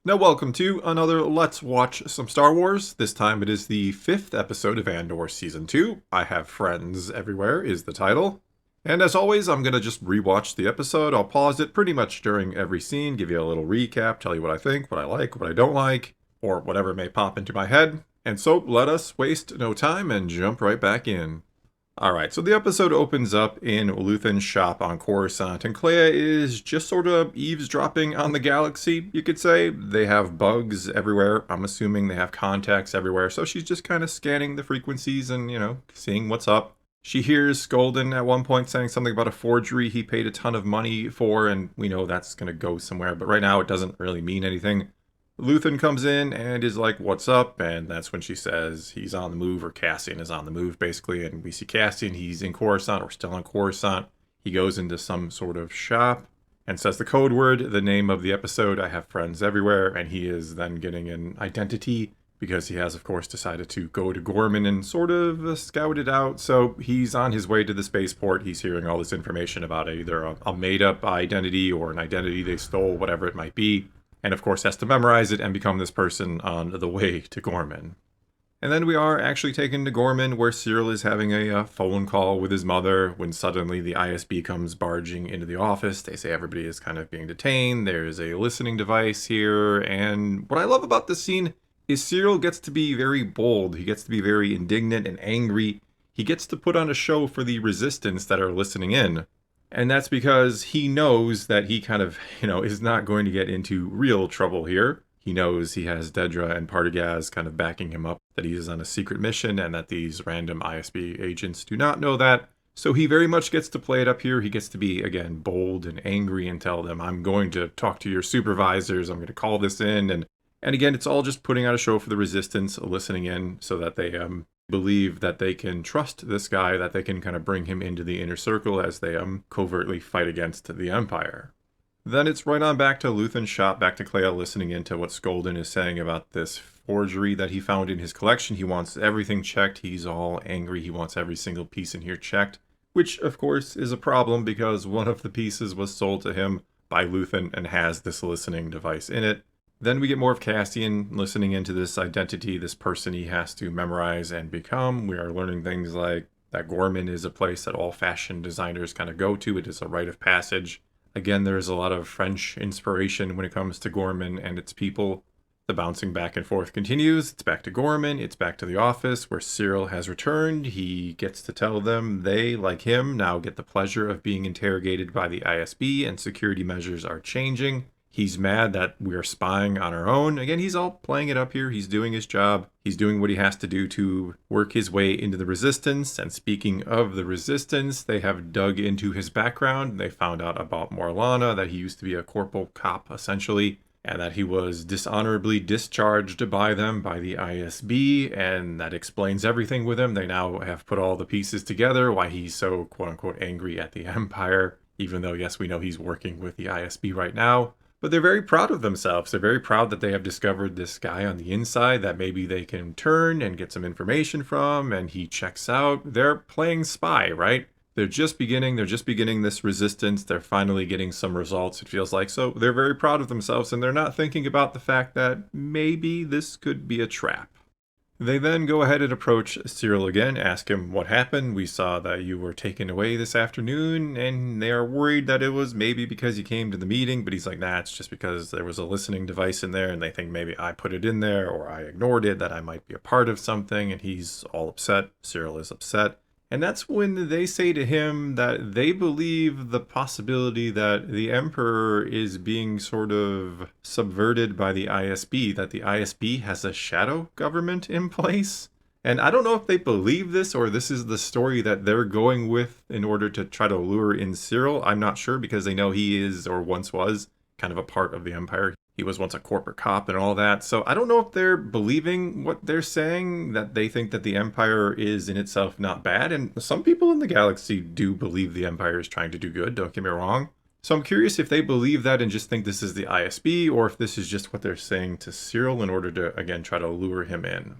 Now, welcome to another Let's Watch Some Star Wars. This time it is the 5th episode of Andor Season 2. I Have Friends Everywhere is the title. And as always, I'm going to just rewatch the episode. I'll pause it pretty much during every scene, give you a little recap, tell you what I think, what I like, what I don't like, or whatever may pop into my head. And so let us waste no time and jump right back in. Alright, so the episode opens up in Luthen's shop on Coruscant, and Clea is just sort of eavesdropping on the galaxy, you could say. They have bugs everywhere. I'm assuming they have contacts everywhere, so she's just kind of scanning the frequencies and, seeing what's up. She hears Skolden at one point saying something about a forgery he paid a ton of money for, and we know that's going to go somewhere, but right now it doesn't really mean anything. Luthen comes in and is like, "What's up?" And that's when she says he's on the move, or Cassian is on the move, basically. And we see Cassian, he's in Coruscant, or still in Coruscant. He goes into some sort of shop and says the code word, the name of the episode, "I Have Friends Everywhere." And he is then getting an identity because he has, of course, decided to go to Gorman and sort of scout it out. So he's on his way to the spaceport. He's hearing all this information about either a made-up identity or an identity they stole, whatever it might be. And of course has to memorize it and become this person on the way to Gorman. And then we are actually taken to Gorman, where Cyril is having a phone call with his mother when suddenly the ISB comes barging into the office. They say everybody is kind of being detained. There's a listening device here. And what I love about this scene is Cyril gets to be very bold. He gets to be very indignant and angry. He gets to put on a show for the resistance that are listening in. And that's because he knows that he kind of, is not going to get into real trouble here. He knows he has Dedra and Partagaz kind of backing him up, that he is on a secret mission, and that these random ISB agents do not know that. So he very much gets to play it up here. He gets to be, again, bold and angry and tell them, "I'm going to talk to your supervisors. I'm going to call this in." And again, it's all just putting on a show for the resistance, listening in so that they believe that they can trust this guy, that they can kind of bring him into the inner circle as they covertly fight against the Empire. Then it's right on back to Luthen's shop, back to Clea listening into what Skolden is saying about this forgery that he found in his collection. He wants everything checked. He's all angry. He wants every single piece in here checked, which of course is a problem because one of the pieces was sold to him by Luthen and has this listening device in it. Then we get more of Cassian listening into this identity, this person he has to memorize and become. We are learning things like that Gorman is a place that all fashion designers kind of go to. It is a rite of passage. Again, there's a lot of French inspiration when it comes to Gorman and its people. The bouncing back and forth continues. It's back to Gorman. It's back to the office where Cyril has returned. He gets to tell them they, like him, now get the pleasure of being interrogated by the ISB and security measures are changing. He's mad that we're spying on our own. Again, he's all playing it up here. He's doing his job. He's doing what he has to do to work his way into the resistance. And speaking of the resistance, they have dug into his background. They found out about Morlana, that he used to be a corporal cop, essentially, and that he was dishonorably discharged by them, by the ISB, and that explains everything with him. They now have put all the pieces together, why he's so, quote-unquote, angry at the Empire, even though, yes, we know he's working with the ISB right now. But they're very proud of themselves. They're very proud that they have discovered this guy on the inside that maybe they can turn and get some information from, and he checks out. They're playing spy, right? They're just beginning this resistance. They're finally getting some results, it feels like. So they're very proud of themselves, and they're not thinking about the fact that maybe this could be a trap. They then go ahead and approach Cyril again, ask him what happened. "We saw that you were taken away this afternoon," and they are worried that it was maybe because you came to the meeting, but he's like, "Nah, it's just because there was a listening device in there, and they think maybe I put it in there, or I ignored it, that I might be a part of something," and he's all upset. Cyril is upset. And that's when they say to him that they believe the possibility that the Emperor is being sort of subverted by the ISB, that the ISB has a shadow government in place. And I don't know if they believe this or this is the story that they're going with in order to try to lure in Cyril. I'm not sure because they know he is, or once was, kind of a part of the Empire. He was once a corporate cop and all that. So I don't know if they're believing what they're saying, that they think that the Empire is in itself not bad. And some people in the galaxy do believe the Empire is trying to do good, don't get me wrong. So I'm curious if they believe that and just think this is the ISB, or if this is just what they're saying to Cyril in order to, again, try to lure him in.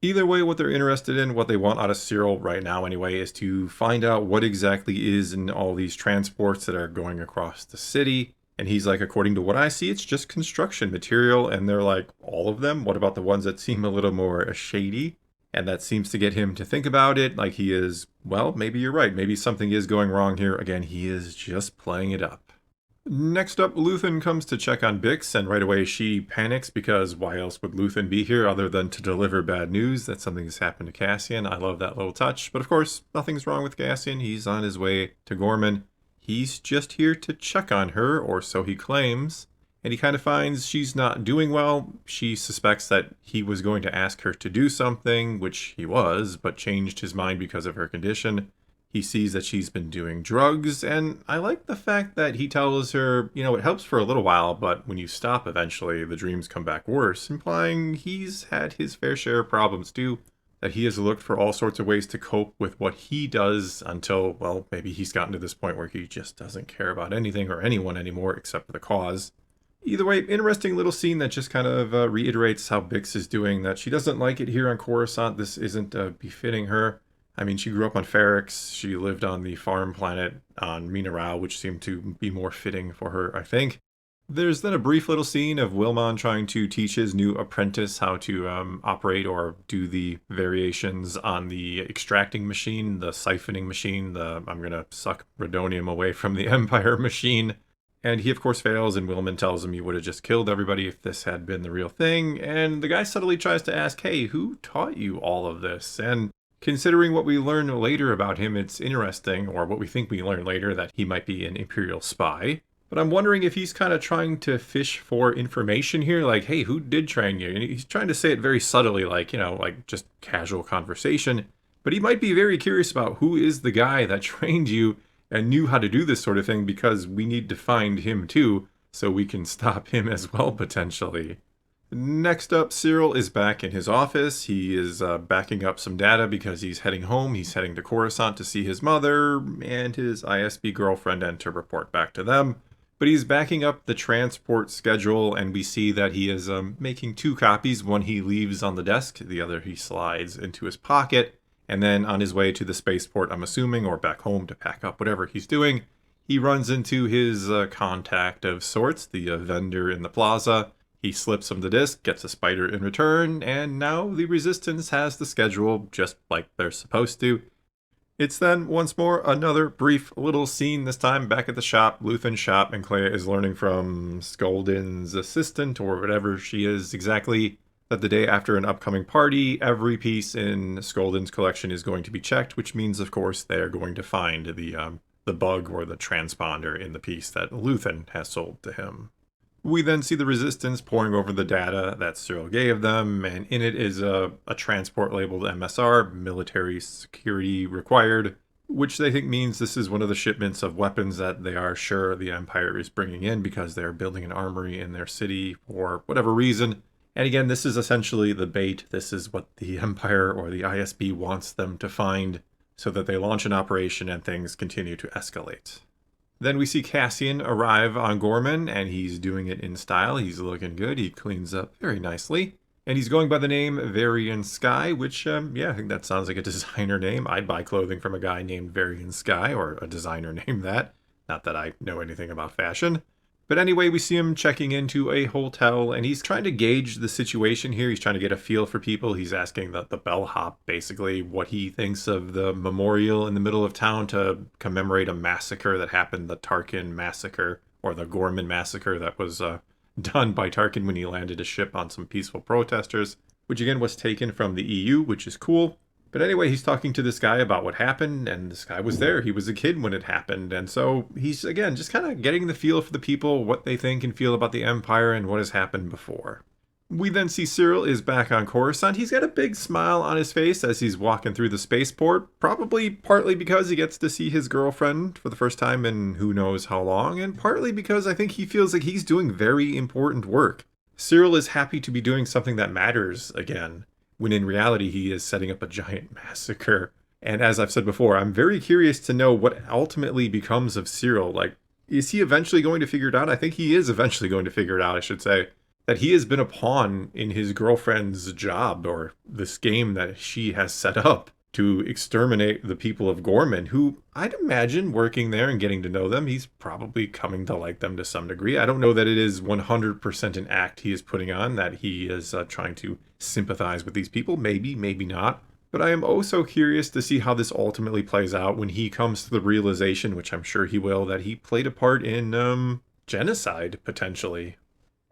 Either way, what they're interested in, what they want out of Cyril right now anyway, is to find out what exactly is in all these transports that are going across the city. And he's like, according to what I see, it's just construction material. And they're like, all of them? What about the ones that seem a little more shady? And that seems to get him to think about it. Like he is, well, maybe you're right. Maybe something is going wrong here. Again, he is just playing it up. Next up, Luthen comes to check on Bix, and right away she panics because why else would Luthen be here other than to deliver bad news that something has happened to Cassian. I love that little touch. But of course, nothing's wrong with Cassian. He's on his way to Gorman. He's just here to check on her, or so he claims. And he kind of finds she's not doing well. She suspects that he was going to ask her to do something, which he was, but changed his mind because of her condition. He sees that she's been doing drugs, and I like the fact that he tells her, you know, it helps for a little while, but when you stop eventually, the dreams come back worse, implying he's had his fair share of problems too, that he has looked for all sorts of ways to cope with what he does until, well, maybe he's gotten to this point where he just doesn't care about anything or anyone anymore except for the cause. Either way, interesting little scene that just kind of reiterates how Bix is doing, that she doesn't like it here on Coruscant. This isn't befitting her. I mean, she grew up on Ferrix. She lived on the farm planet on Mineral, which seemed to be more fitting for her, I think. There's then a brief little scene of Wilmon trying to teach his new apprentice how to operate or do the variations on the extracting machine, the siphoning machine, the I'm going to suck Redonium away from the Empire machine. And he, of course, fails, and Wilmon tells him he would have just killed everybody if this had been the real thing. And the guy subtly tries to ask, hey, who taught you all of this? And considering what we learn later about him, it's interesting, or what we think we learn later, that he might be an Imperial spy. But I'm wondering if he's kind of trying to fish for information here, like, hey, who did train you? And he's trying to say it very subtly, like, you know, like just casual conversation. But he might be very curious about who is the guy that trained you and knew how to do this sort of thing, because we need to find him too, so we can stop him as well, potentially. Next up, Cyril is back in his office. He is backing up some data because he's heading home. He's heading to Coruscant to see his mother and his ISB girlfriend and to report back to them. But he's backing up the transport schedule, and we see that he is making 2 copies. One he leaves on the desk, the other he slides into his pocket. And then on his way to the spaceport, I'm assuming, or back home to pack up whatever he's doing, he runs into his contact of sorts, the vendor in the plaza. He slips him the disc, gets a spider in return, and now the Resistance has the schedule just like they're supposed to. It's then, once more, another brief little scene, this time back at the shop, Luthen's shop, and Clea is learning from Skolden's assistant, or whatever she is exactly, that the day after an upcoming party, every piece in Skolden's collection is going to be checked, which means, of course, they're going to find the bug or the transponder in the piece that Luthen has sold to him. We then see the Resistance poring over the data that Cyril gave them, and in it is a transport labeled MSR, Military Security Required, which they think means this is one of the shipments of weapons that they are sure the Empire is bringing in because they're building an armory in their city for whatever reason. And again, this is essentially the bait. This is what the Empire or the ISB wants them to find so that they launch an operation and things continue to escalate. Then we see Cassian arrive on Gorman, and he's doing it in style. He's looking good. He cleans up very nicely. And he's going by the name Varian Sky, which, yeah, I think that sounds like a designer name. I'd buy clothing from a guy named Varian Sky, or a designer named that. Not that I know anything about fashion. But anyway, we see him checking into a hotel, and he's trying to gauge the situation here. He's trying to get a feel for people. He's asking the bellhop, basically, what he thinks of the memorial in the middle of town to commemorate a massacre that happened, the Tarkin massacre, or the Gorman massacre that was done by Tarkin when he landed a ship on some peaceful protesters, which again was taken from the EU, which is cool. But anyway, he's talking to this guy about what happened, and this guy was there. He was a kid when it happened, and so he's, again, just kind of getting the feel for the people, what they think and feel about the Empire and what has happened before. We then see Cyril is back on Coruscant. He's got a big smile on his face as he's walking through the spaceport, probably partly because he gets to see his girlfriend for the first time in who knows how long, and partly because I think he feels like he's doing very important work. Cyril is happy to be doing something that matters again, when in reality he is setting up a giant massacre. And as I've said before, I'm very curious to know what ultimately becomes of Cyril. Like, is he eventually going to figure it out? I think he is eventually going to figure it out, I should say. That he has been a pawn in his girlfriend's job, or this game that she has set up. to exterminate the people of Gorman, who I'd imagine working there and getting to know them, he's probably coming to like them to some degree. I don't know that it is 100% an act he is putting on, that he is trying to sympathize with these people. Maybe, maybe not. But I am also curious to see how this ultimately plays out when he comes to the realization, which I'm sure he will, that he played a part in genocide, potentially.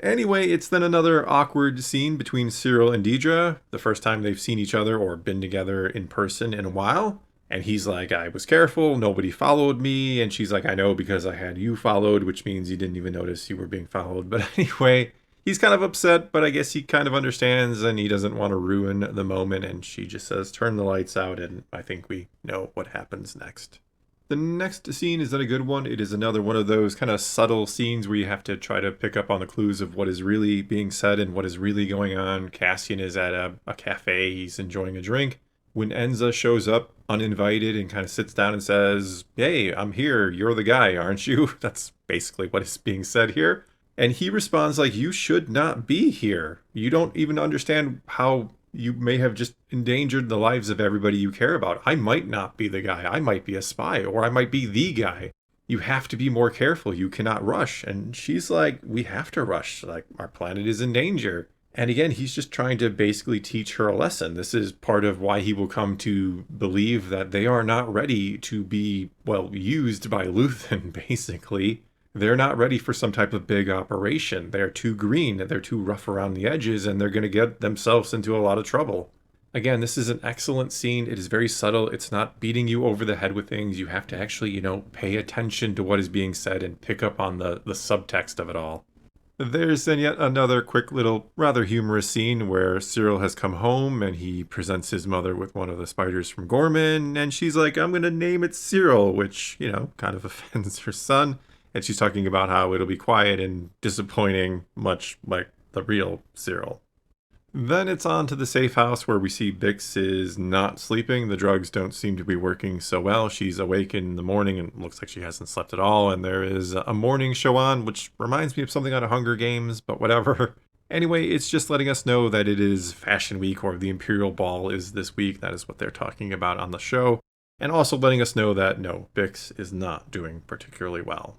Anyway, it's then another awkward scene between Cyril and Deidre, the first time they've seen each other or been together in person in a while. And he's like, I was careful, nobody followed me. And she's like, I know because I had you followed, which means you didn't even notice you were being followed. But anyway, he's kind of upset, but I guess he kind of understands and he doesn't want to ruin the moment. And she just says, turn the lights out. And I think we know what happens next. The next scene is not a good one. It is another one of those kind of subtle scenes where you have to try to pick up on the clues of what is really being said and what is really going on. Cassian is at a cafe. He's enjoying a drink when Enza shows up uninvited and kind of sits down and says, hey, I'm here. You're the guy, aren't you? That's basically what is being said here. And he responds like, you should not be here. You don't even understand how you may have just endangered the lives of everybody you care about. I might not be the guy. I might be a spy, or I might be the guy. You have to be more careful. You cannot rush. And she's like, we have to rush. Like, our planet is in danger. And again, he's just trying to basically teach her a lesson. This is part of why he will come to believe that they are not ready to be, well, used by Luthen, basically. They're not ready for some type of big operation. They're too green, they're too rough around the edges, and they're going to get themselves into a lot of trouble. Again, this is an excellent scene. It is very subtle. It's not beating you over the head with things. You have to actually, pay attention to what is being said and pick up on the subtext of it all. There's then yet another quick little, rather humorous scene where Cyril has come home and he presents his mother with one of the spiders from Gorman, and she's like, I'm going to name it Cyril, which, kind of offends her son. And she's talking about how it'll be quiet and disappointing, much like the real Cyril. Then it's on to the safe house where we see Bix is not sleeping. The drugs don't seem to be working so well. She's awake in the morning and looks like she hasn't slept at all. And there is a morning show on, which reminds me of something out of Hunger Games, but whatever. Anyway, it's just letting us know that it is Fashion Week, or the Imperial Ball is this week. That is what they're talking about on the show. And also letting us know that, no, Bix is not doing particularly well.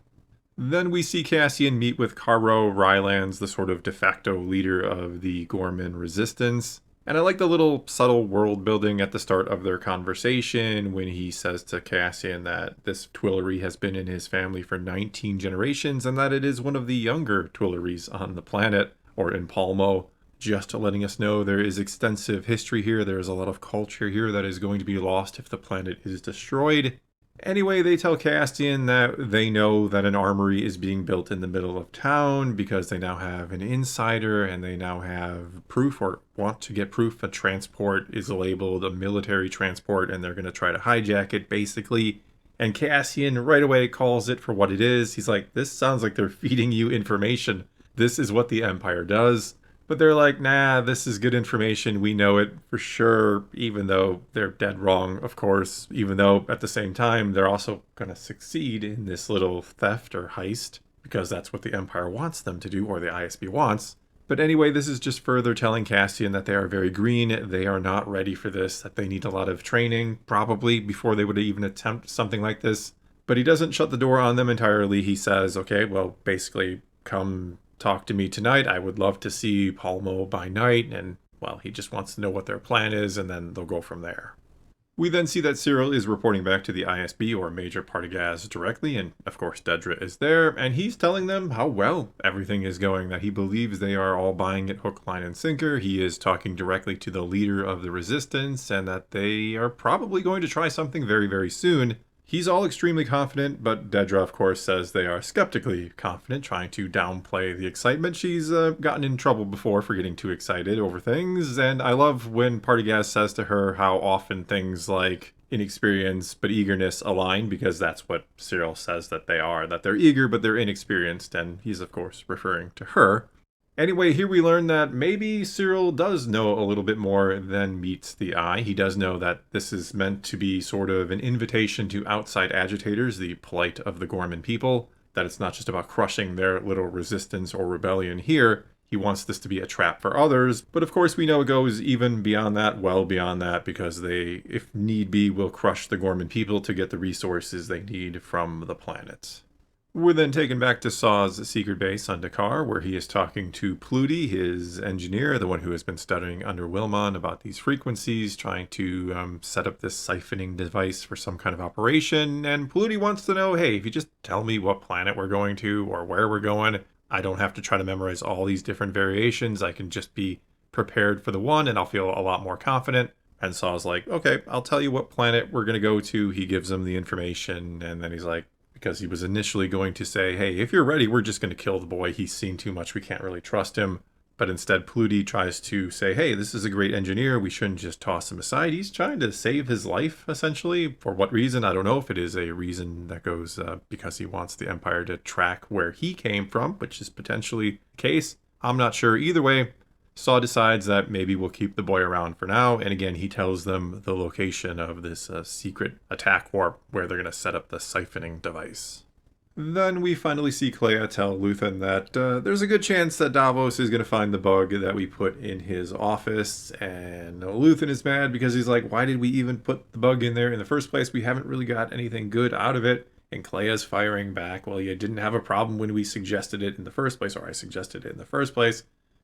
Then we see Cassian meet with Caro Rylance, the sort of de facto leader of the Gorman resistance. And I like the little subtle world building at the start of their conversation when he says to Cassian that this Twillery has been in his family for 19 generations and that it is one of the younger Twilleries on the planet, or in Palmo. Just letting us know there is extensive history here. There is a lot of culture here that is going to be lost if the planet is destroyed. Anyway, they tell Castian that they know that an armory is being built in the middle of town because they now have an insider and they now have proof, or want to get proof, a transport is labeled a military transport and they're going to try to hijack it, basically. And Cassian right away calls it for what it is. He's like, this sounds like they're feeding you information. This is what the Empire does. But they're like, nah, this is good information. We know it for sure, even though they're dead wrong, of course. Even though at the same time, they're also going to succeed in this little theft or heist, because that's what the Empire wants them to do, or the ISB wants. But anyway, this is just further telling Cassian that they are very green. They are not ready for this, that they need a lot of training, probably, before they would even attempt something like this. But he doesn't shut the door on them entirely. He says, okay, well, basically, come talk to me tonight. I would love to see Palmo by night. And, well, he just wants to know what their plan is, and then they'll go from there. We then see that Cyril is reporting back to the ISB, or Major Partagaz, directly, and of course Dedra is there, and he's telling them how well everything is going, that he believes they are all buying it hook, line, and sinker. He is talking directly to the leader of the resistance, and that they are probably going to try something very, very soon. He's all extremely confident, but Dedra, of course, says they are skeptically confident, trying to downplay the excitement. She's gotten in trouble before for getting too excited over things, and I love when Partagaz says to her how often things like inexperience but eagerness align, because that's what Cyril says that they are, that they're eager but they're inexperienced, and he's, of course, referring to her. Anyway, here we learn that maybe Cyril does know a little bit more than meets the eye. He does know that this is meant to be sort of an invitation to outside agitators, the plight of the Gorman people, that it's not just about crushing their little resistance or rebellion here. He wants this to be a trap for others, but of course we know it goes even beyond that, well beyond that, because they, if need be, will crush the Gorman people to get the resources they need from the planet. We're then taken back to Saw's secret base on Dakar, where he is talking to Pluty, his engineer, the one who has been studying under Wilmon about these frequencies, trying to set up this siphoning device for some kind of operation. And Pluty wants to know, hey, if you just tell me what planet we're going to or where we're going, I don't have to try to memorize all these different variations. I can just be prepared for the one and I'll feel a lot more confident. And Saw's like, okay, I'll tell you what planet we're going to go to. He gives him the information, and then he's like, because he was initially going to say, hey, if you're ready, we're just going to kill the boy. He's seen too much. We can't really trust him. But instead, Pluty tries to say, hey, this is a great engineer. We shouldn't just toss him aside. He's trying to save his life, essentially. For what reason? I don't know if it is a reason that goes because he wants the Empire to track where he came from, which is potentially the case. I'm not sure. Either way, Saw decides that maybe we'll keep the boy around for now. And again, he tells them the location of this secret attack warp where they're going to set up the siphoning device. Then we finally see Clea tell Luthen that there's a good chance that Davos is going to find the bug that we put in his office. And Luthen is mad because he's like, why did we even put the bug in there in the first place? We haven't really got anything good out of it. And Clea's firing back, well, you didn't have a problem when we suggested it in the first place, or I suggested it in the first place.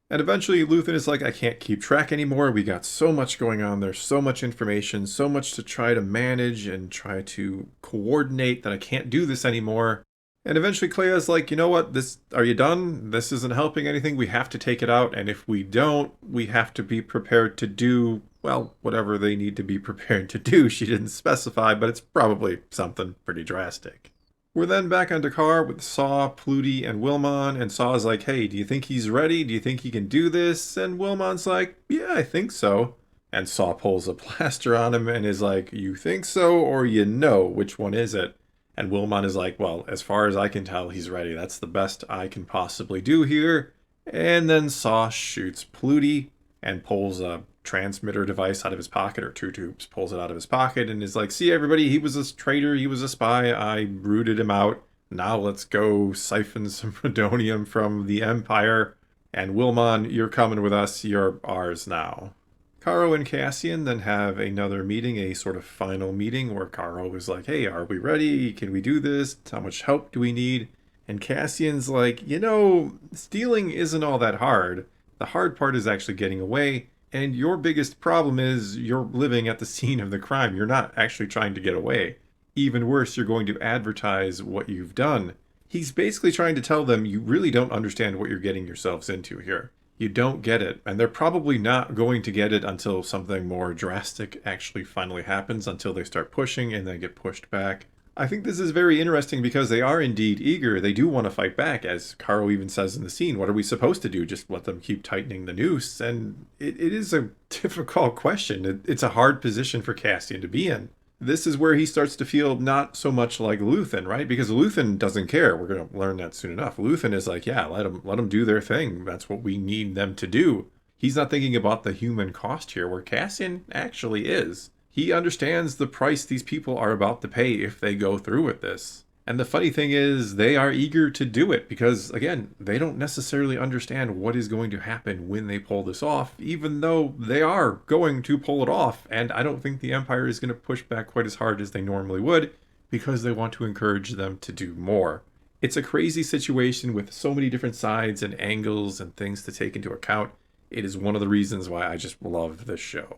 And eventually Luthen is like, I can't keep track anymore. We got so much going on. There's so much information, so much to try to manage and try to coordinate that I can't do this anymore. And eventually Clea's like, you know what? Are you done? This isn't helping anything. We have to take it out. And if we don't, we have to be prepared to do, well, whatever they need to be prepared to do. She didn't specify, but it's probably something pretty drastic. We're then back on Dakar with Saw, Pluty, and Wilmon, and Saw's like, hey, do you think he's ready? Do you think he can do this? And Wilmon's like, yeah, I think so. And Saw pulls a plaster on him and is like, you think so or you know? Which one is it? And Wilmon is like, well, as far as I can tell, he's ready. That's the best I can possibly do here. And then Saw shoots Pluty and pulls a transmitter device out of his pocket, or two tubes, pulls it out of his pocket and is like, see everybody, he was a traitor, he was a spy, I rooted him out. Now let's go siphon some radonium from the Empire. And Wilmon, you're coming with us, you're ours now. Caro and Cassian then have another meeting, a sort of final meeting, where Caro is like, hey, are we ready? Can we do this? How much help do we need? And Cassian's like, you know, stealing isn't all that hard. The hard part is actually getting away. And your biggest problem is you're living at the scene of the crime. You're not actually trying to get away. Even worse, you're going to advertise what you've done. He's basically trying to tell them you really don't understand what you're getting yourselves into here. You don't get it, and they're probably not going to get it until something more drastic actually finally happens, until they start pushing and then get pushed back. I think this is very interesting because they are indeed eager. They do want to fight back, as Caro even says in the scene. What are we supposed to do? Just let them keep tightening the noose? And it is a difficult question. It's a hard position for Cassian to be in. This is where he starts to feel not so much like Luthen, right? Because Luthen doesn't care. We're going to learn that soon enough. Luthen is like, yeah, let them do their thing. That's what we need them to do. He's not thinking about the human cost here, where Cassian actually is. He understands the price these people are about to pay if they go through with this. And the funny thing is, they are eager to do it because, again, they don't necessarily understand what is going to happen when they pull this off, even though they are going to pull it off. And I don't think the Empire is going to push back quite as hard as they normally would because they want to encourage them to do more. It's a crazy situation with so many different sides and angles and things to take into account. It is one of the reasons why I just love this show.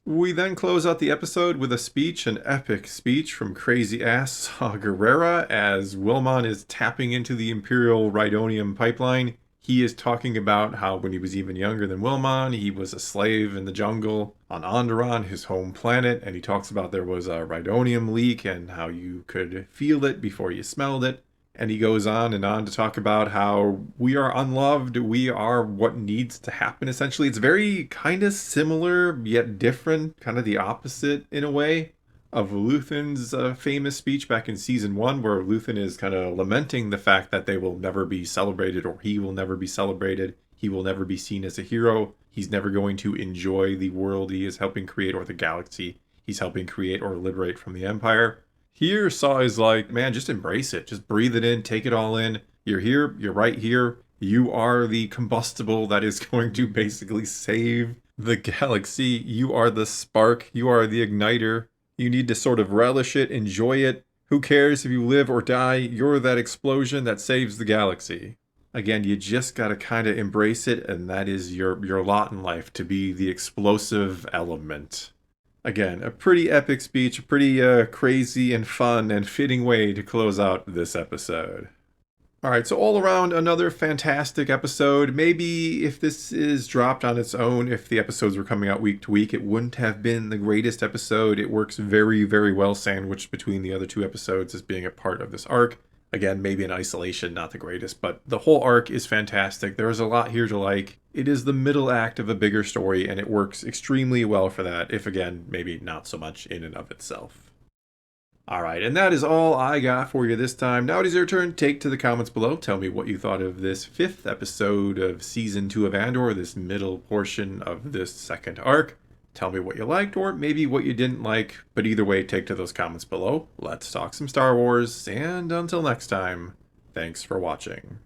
We then close out the episode with a speech, an epic speech from crazy-ass Saw Gerrera as Wilmon is tapping into the Imperial Rhydonium pipeline. He is talking about how when he was even younger than Wilmon, he was a slave in the jungle on Andor, his home planet, and he talks about there was a Rhydonium leak and how you could feel it before you smelled it. And he goes on and on to talk about how we are unloved, we are what needs to happen, essentially. It's very kind of similar, yet different, kind of the opposite in a way, of Luthen's famous speech back in Season 1, where Luthen is kind of lamenting the fact that they will never be celebrated, or he will never be celebrated. He will never be seen as a hero. He's never going to enjoy the world he is helping create, or the galaxy he's helping create or liberate from the Empire. Here, Saw is like, man, just embrace it. Just breathe it in, take it all in. You're here, you're right here. You are the combustible that is going to basically save the galaxy. You are the spark. You are the igniter. You need to sort of relish it, enjoy it. Who cares if you live or die? You're that explosion that saves the galaxy. Again, you just gotta kind of embrace it, and that is your lot in life, to be the explosive element. Again, a pretty epic speech, a pretty crazy and fun and fitting way to close out this episode. Alright, so all around, another fantastic episode. Maybe if this is dropped on its own, if the episodes were coming out week to week, it wouldn't have been the greatest episode. It works very, very well sandwiched between the other two episodes as being a part of this arc. Again, maybe in isolation, not the greatest, but the whole arc is fantastic. There is a lot here to like. It is the middle act of a bigger story, and it works extremely well for that, if again, maybe not so much in and of itself. Alright, and that is all I got for you this time. Now it is your turn. Take to the comments below. Tell me what you thought of this 5th episode of Season 2 of Andor, this middle portion of this second arc. Tell me what you liked, or maybe what you didn't like. But either way, take to those comments below. Let's talk some Star Wars, and until next time, thanks for watching.